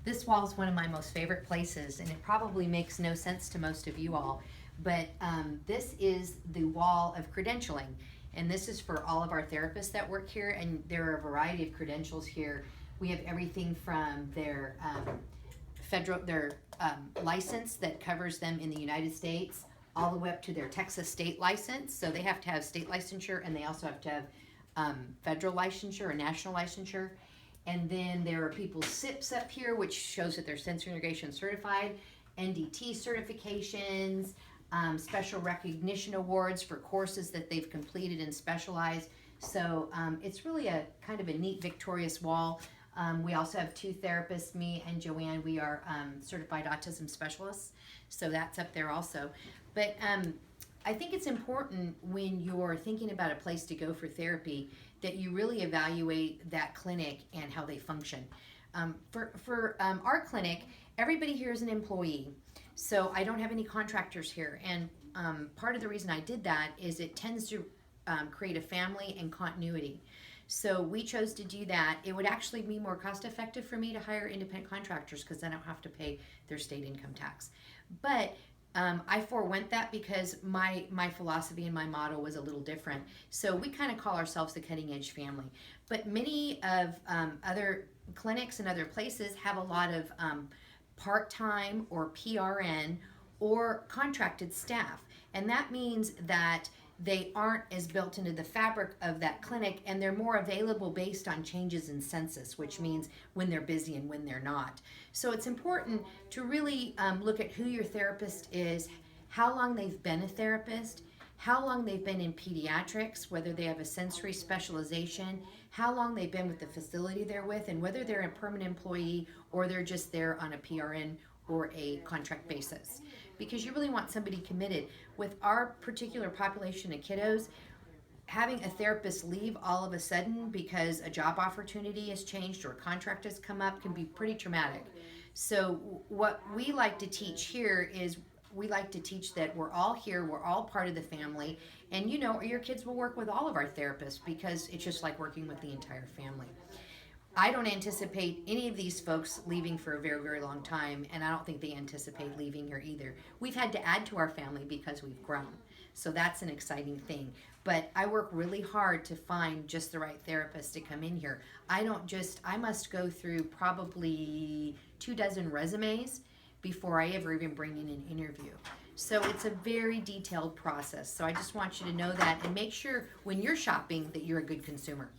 This wall is one of my most favorite places, and it probably makes no sense to most of you all, but this is the wall of credentialing. And this is for all of our therapists that work here, and there are a variety of credentials here. We have everything from their their license that covers them in the United States, all the way up to their Texas state license. So they have to have state licensure, and they also have to have federal licensure or national licensure. And then there are people's SIPs up here, which shows that they're sensory integration certified, NDT certifications, special recognition awards for courses that they've completed and specialized. So it's really a kind of a neat, victorious wall. We also have two therapists, me and Joanne. We are certified autism specialists, so that's up there also. But I think it's important when you're thinking about a place to go for therapy that you really evaluate that clinic and how they function. For our clinic, everybody here is an employee, so I don't have any contractors here. And part of the reason I did that is it tends to create a family and continuity. So we chose to do that. It would actually be more cost effective for me to hire independent contractors because I don't have to pay their state income tax. But I forewent that because my philosophy and my motto was a little different. So we kind of call ourselves the cutting edge family. But many of other clinics and other places have a lot of part-time or PRN or contracted staff. And that means that they aren't as built into the fabric of that clinic, and they're more available based on changes in census, which means when they're busy and when they're not. So it's important to really look at who your therapist is, how long they've been a therapist, how long they've been in pediatrics, whether they have a sensory specialization, how long they've been with the facility they're with, and whether they're a permanent employee or they're just there on a PRN or a contract basis. Because you really want somebody committed. With our particular population of kiddos, having a therapist leave all of a sudden because a job opportunity has changed or a contract has come up can be pretty traumatic. So what we like to teach here is we like to teach that we're all here, we're all part of the family, and you know, your kids will work with all of our therapists because it's just like working with the entire family. I don't anticipate any of these folks leaving for a very, very long time, and I don't think they anticipate leaving here either. We've had to add to our family because we've grown, so that's an exciting thing. But I work really hard to find just the right therapist to come in here. I must go through probably 24 resumes before I ever even bring in an interview. So it's a very detailed process. So I just want you to know that and make sure when you're shopping that you're a good consumer.